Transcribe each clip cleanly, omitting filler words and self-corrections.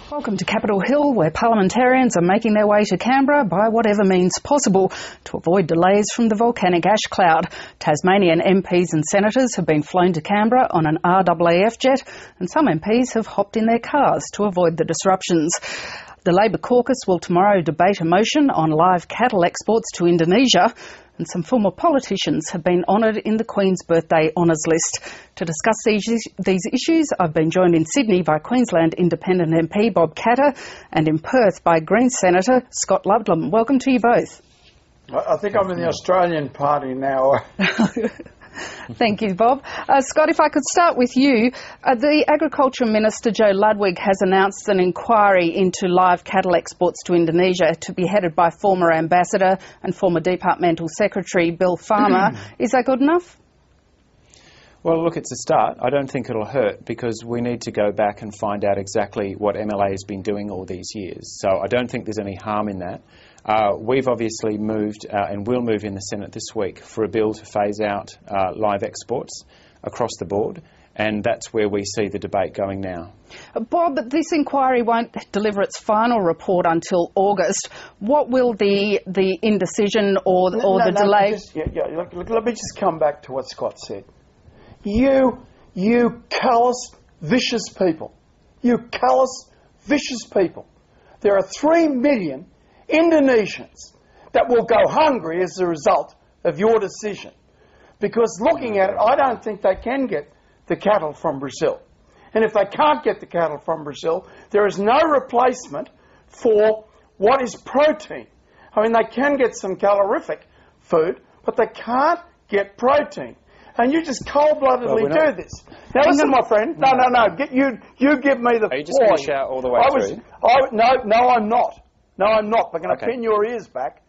Welcome to Capitol Hill, where parliamentarians are making their way to Canberra by whatever means possible to avoid delays from the volcanic ash cloud. Tasmanian MPs and senators have been flown to Canberra on an RAAF jet, and some MPs have hopped in their cars to avoid the disruptions. The Labor caucus will tomorrow debate a motion on live cattle exports to Indonesia, and some former politicians have been honoured in the Queen's Birthday Honours List. To discuss these issues, I've been joined in Sydney by Queensland Independent MP Bob Katter and in Perth by Greens Senator Scott Ludlam. Welcome to you both. I think I'm in the Australian Party now. Thank you, Bob. Scott, if I could start with you. The Agriculture Minister, Joe Ludwig, has announced an inquiry into live cattle exports to Indonesia to be headed by former Ambassador and former Departmental Secretary Bill Farmer. Is that good enough? Well, look, it's a start. I don't think it'll hurt because we need to go back and find out exactly what MLA has been doing all these years. So I don't think there's any harm in that. We've obviously moved and will move in the Senate this week for a bill to phase out live exports across the board, and that's where we see the debate going now. Bob, but this inquiry won't deliver its final report until August. What will the indecision or the delay... Let me just come back to what Scott said. You callous, vicious people. You callous, vicious people. There are 3 million Indonesians that will go hungry as a result of your decision. Because looking at it, I don't think they can get the cattle from Brazil. And if they can't get the cattle from Brazil, there is no replacement for what is protein. I mean, they can get some calorific food, but they can't get protein. And you just cold-bloodedly do this. Now listen, my friend. No. You give me the... Are you just going to shout all the way through? No, I'm not. No, I'm not. I'm going to pin your ears back.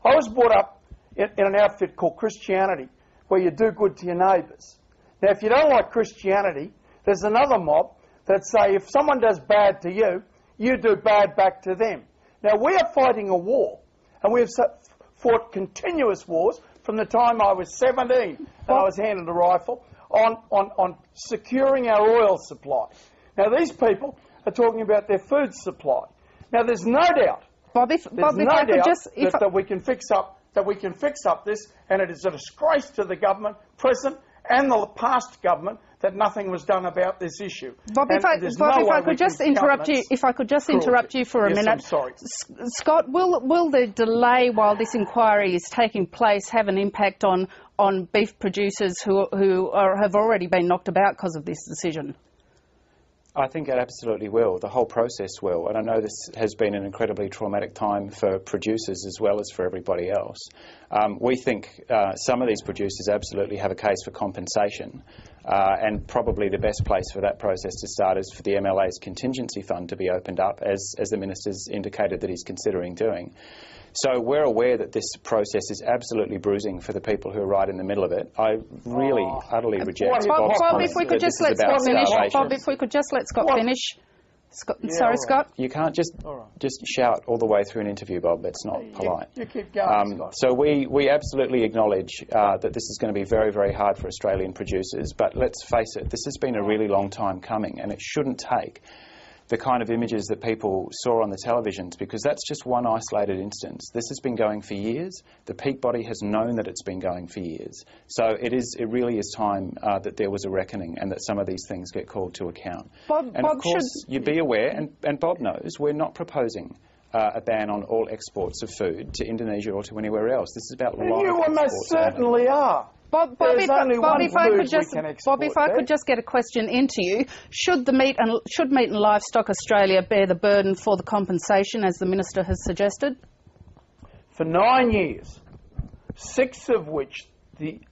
I was brought up in an outfit called Christianity, where you do good to your neighbours. Now, if you don't like Christianity, there's another mob that say if someone does bad to you, you do bad back to them. Now, we are fighting a war, and we have fought continuous wars from the time I was 17 and I was handed a rifle on securing our oil supply. Now, these people are talking about their food supply. Now, there's no doubt. That we can fix up this, and it is a disgrace to the government, present and the past government, that nothing was done about this issue. Bob, if I could just interrupt you for a minute. I'm sorry. Scott, will the delay while this inquiry is taking place have an impact on beef producers who have already been knocked about because of this decision? I think it absolutely will. The whole process will. And I know this has been an incredibly traumatic time for producers as well as for everybody else. We think some of these producers absolutely have a case for compensation. And probably the best place for that process to start is for the MLA's contingency fund to be opened up, as the Minister's indicated that he's considering doing. So we're aware that this process is absolutely bruising for the people who are right in the middle of it. I really utterly reject Bob's Bob, if we could just let Scott finish. Bob, if we could just let Scott finish. Sorry, Scott. You can't just shout all the way through an interview, Bob. It's not polite. You keep going, Scott. So we absolutely acknowledge that this is going to be very, very hard for Australian producers. But let's face it, this has been a really long time coming, and it shouldn't take the kind of images that people saw on the televisions, because that's just one isolated instance. This has been going for years. The peak body has known that it's been going for years. So it really is time that there was a reckoning and that some of these things get called to account. And of course, you'd be aware, and Bob knows, we're not proposing a ban on all exports of food to Indonesia or to anywhere else. This is about live exports. You almost certainly are. Bob, if I could just get a question into you, should Meat and Livestock Australia bear the burden for the compensation, as the Minister has suggested? For 9 years, 6 of which the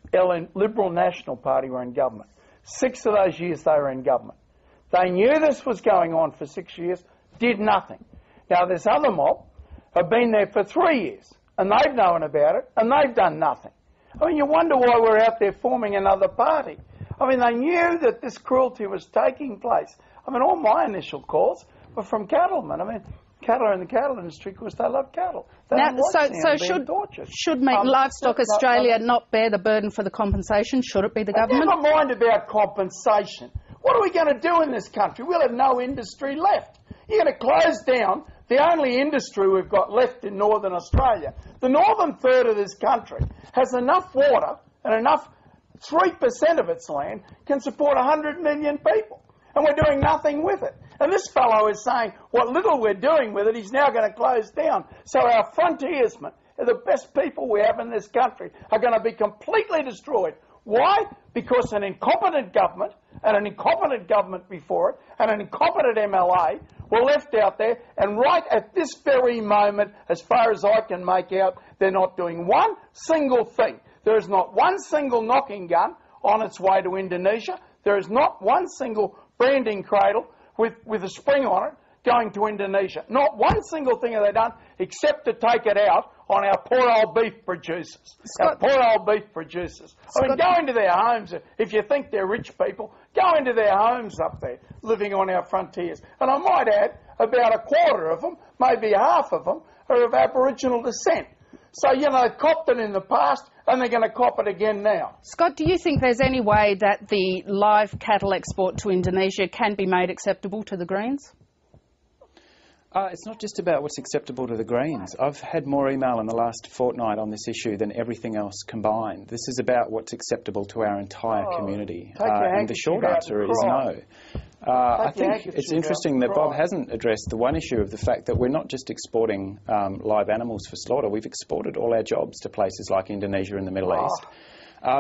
Liberal National Party were in government. 6 of those years they were in government. They knew this was going on for 6 years, did nothing. Now this other mob have been there for 3 years, and they've known about it, and they've done nothing. I mean, you wonder why we're out there forming another party. I mean, they knew that this cruelty was taking place. I mean, all my initial calls were from cattlemen. I mean, cattle in the cattle industry because they love cattle. Should Meat and Livestock Australia not bear the burden for the compensation? Should it be the government? Never mind about compensation. What are we going to do in this country? We'll have no industry left. You're going to close down the only industry we've got left in northern Australia. The northern third of this country has enough water and enough, 3% of its land can support 100 million people. And we're doing nothing with it. And this fellow is saying what little we're doing with it, he's now going to close down. So our frontiersmen, the best people we have in this country, are going to be completely destroyed. Why? Because an incompetent government, and an incompetent government before it, and an incompetent MLA were left out there, and right at this very moment, as far as I can make out, they're not doing one single thing. There is not one single knocking gun on its way to Indonesia. There is not one single branding cradle with a spring on it going to Indonesia. Not one single thing have they done except to take it out on our poor old beef producers. Our poor old beef producers. I mean, go into their homes. If you think they're rich people, go into their homes up there, living on our frontiers. And I might add, about a quarter of them, maybe half of them, are of Aboriginal descent. So, you know, they've copped it in the past and they're going to cop it again now. Scott, do you think there's any way that the live cattle export to Indonesia can be made acceptable to the Greens? It's not just about what's acceptable to the Greens. I've had more email in the last fortnight on this issue than everything else combined. This is about what's acceptable to our entire community. And the short answer is no. I think it's interesting that Bob hasn't addressed the one issue of the fact that we're not just exporting live animals for slaughter. We've exported all our jobs to places like Indonesia and the Middle East.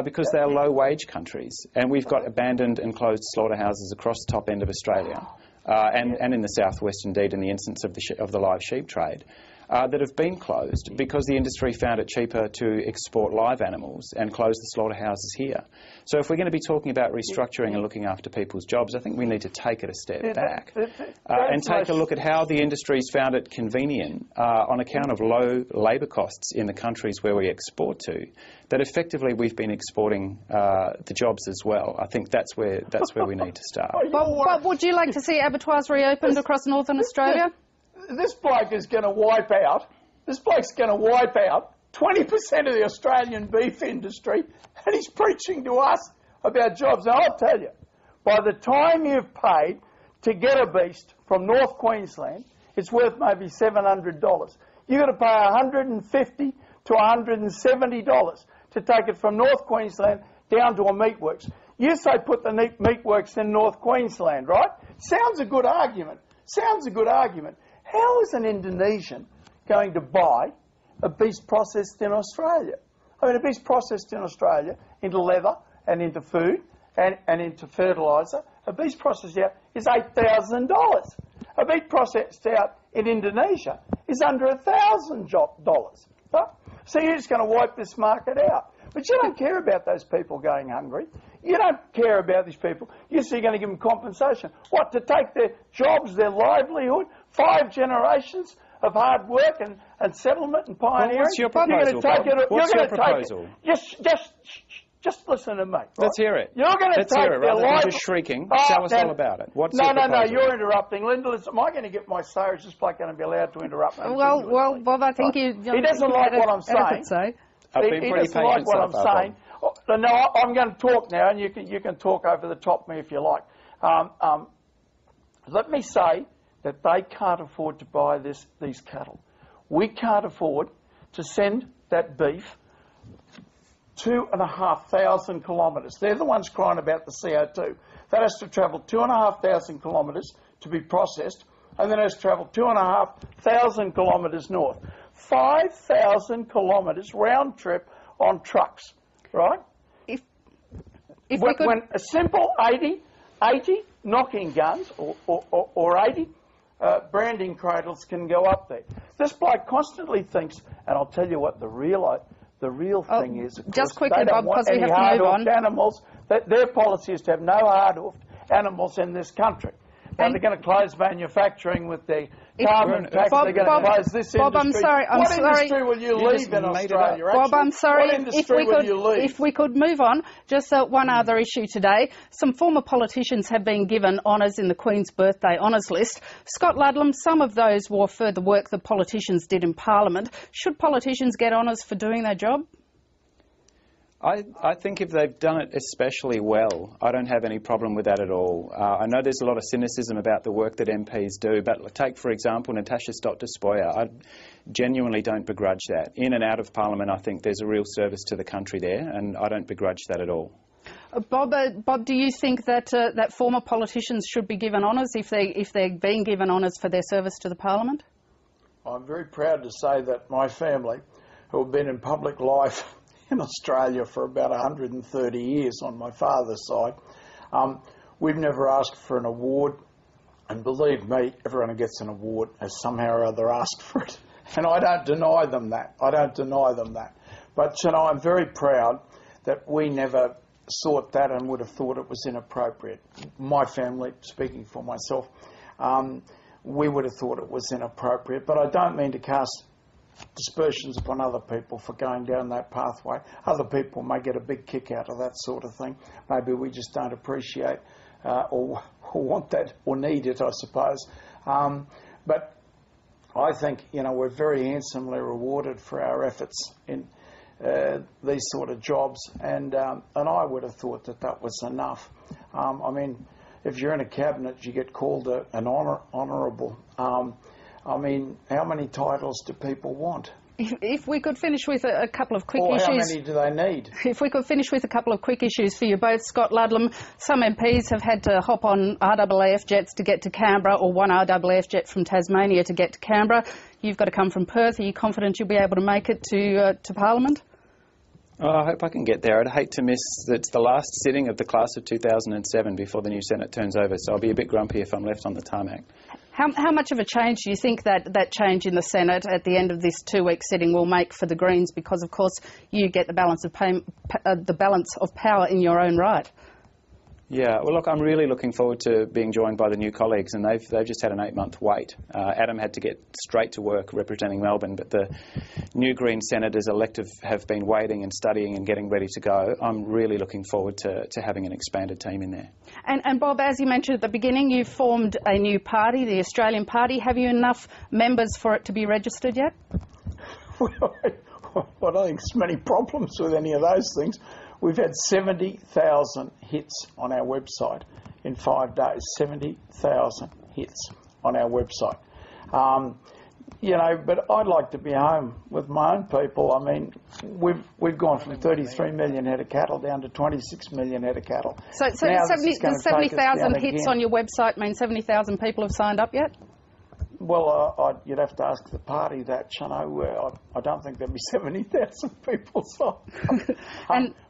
Because they're low-wage countries, and we've got abandoned and closed slaughterhouses across the top end of Australia, and in the southwest, indeed, in the instance of the live sheep trade, that have been closed because the industry found it cheaper to export live animals and close the slaughterhouses here. So if we're going to be talking about restructuring and looking after people's jobs, I think we need to take it a step back and take a look at how the industry's found it convenient on account of low labour costs in the countries where we export to, that effectively we've been exporting the jobs as well. I think that's where we need to start. Bob, would you like to see abattoirs reopened across northern Australia? This bloke is going to wipe out, 20% of the Australian beef industry, and he's preaching to us about jobs. Now, I'll tell you, by the time you've paid to get a beast from North Queensland, it's worth maybe $700. You've got to pay $150 to $170 to take it from North Queensland down to a meatworks. You say put the meatworks in North Queensland, right? Sounds a good argument. How is an Indonesian going to buy a beast processed in Australia? I mean, a beast processed in Australia into leather and into food and into fertiliser, a beast processed out is $8,000. A beast processed out in Indonesia is under $1,000. So you're just going to wipe this market out. But you don't care about those people going hungry. You don't care about these people. You're going to give them compensation. What, to take their jobs, their livelihood, 5 generations of hard work and settlement and pioneering? Well, what's your proposal, Bob? What's your proposal? Just listen to me. Right? Let's hear it. You're going to take their rather than just shrieking. Tell us all about it. What's your proposal? No, you're interrupting. Linda, am I going to get my say, or is this bloke going to be allowed to interrupt me? Well, Bob, I think he doesn't like what I'm saying. I've been pretty patient like what so I'm far, saying. No, I'm going to talk now, and you can talk over the top of me if you like. Let me say that they can't afford to buy these cattle. We can't afford to send that beef 2,500 kilometres. They're the ones crying about the CO2. That has to travel 2,500 kilometres to be processed, and then it has to travel 2,500 kilometres north. 5,000 kilometres round trip on trucks, right? When a simple 80 knocking guns or 80 branding cradles can go up there. This bloke constantly thinks, and I'll tell you what the real thing is. Just quickly, Bob, because we have to move on. Animals. Their policy is to have no hard-hoofed animals in this country. And they're going to close manufacturing with the carbon tax. They're going to close this industry. Bob, I'm sorry. What industry will you leave in Australia? Bob, I'm sorry. What industry will you leave? If we could move on, just one other issue today. Some former politicians have been given honours in the Queen's Birthday Honours List. Scott Ludlam, some of those were for the work that politicians did in Parliament. Should politicians get honours for doing their job? I think if they've done it especially well, I don't have any problem with that at all. I know there's a lot of cynicism about the work that MPs do, but take, for example, Natasha Stott-Despoja. I genuinely don't begrudge that. In and out of Parliament, I think there's a real service to the country there, and I don't begrudge that at all. Bob, do you think that that former politicians should be given honours if they're being given honours for their service to the Parliament? I'm very proud to say that my family, who have been in public life in Australia for about 130 years on my father's side, we've never asked for an award, and believe me, everyone who gets an award has somehow or other asked for it, and I don't deny them that. But I'm very proud that we never sought that and would have thought it was inappropriate. My family, speaking for myself, we would have thought it was inappropriate, but I don't mean to cast dispersions upon other people for going down that pathway. Other people may get a big kick out of that sort of thing. Maybe we just don't appreciate or want that or need it, I suppose. But I think, we're very handsomely rewarded for our efforts in these sort of jobs, and I would have thought that was enough. If you're in a cabinet, you get called an honourable. How many titles do people want? If we could finish with a couple of quick issues. How many do they need? If we could finish with a couple of quick issues for you both. Scott Ludlam, some MPs have had to hop on RAAF jets to get to Canberra, or one RAAF jet from Tasmania to get to Canberra. You've got to come from Perth. Are you confident you'll be able to make it to Parliament? Oh, I hope I can get there. I'd hate to miss, it's the last sitting of the class of 2007 before the new Senate turns over, so I'll be a bit grumpy if I'm left on the tarmac. How much of a change do you think that change in the Senate at the end of this 2-week sitting will make for the Greens? Because, of course, you get the balance of power in your own right. Yeah, well, look, I'm really looking forward to being joined by the new colleagues, and they've just had an 8-month wait. Adam had to get straight to work representing Melbourne, but the new Green senators elective have been waiting and studying and getting ready to go. I'm really looking forward to having an expanded team in there. And Bob, as you mentioned at the beginning, you've formed a new party, the Australian Party. Have you enough members for it to be registered yet? Well, I don't think there's many problems with any of those things. We've had 70,000 hits on our website in 5 days. 70,000 hits on our website. But I'd like to be home with my own people. We've gone from 33 million head of cattle down to 26 million head of cattle. So 70,000 hits on your website mean 70,000 people have signed up yet? Well, you'd have to ask the party that, I don't think there'd be 70,000 people signed.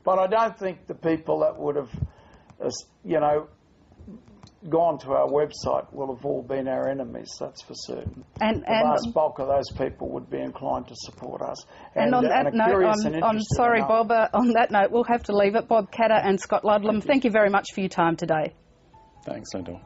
But I don't think the people that would have, gone to our website will have all been our enemies, that's for certain. The vast bulk of those people would be inclined to support us. And on that note, I'm sorry, Bob, on that note, we'll have to leave it. Bob Katter and Scott Ludlam, thank you very much for your time today. Thanks, Lyndall.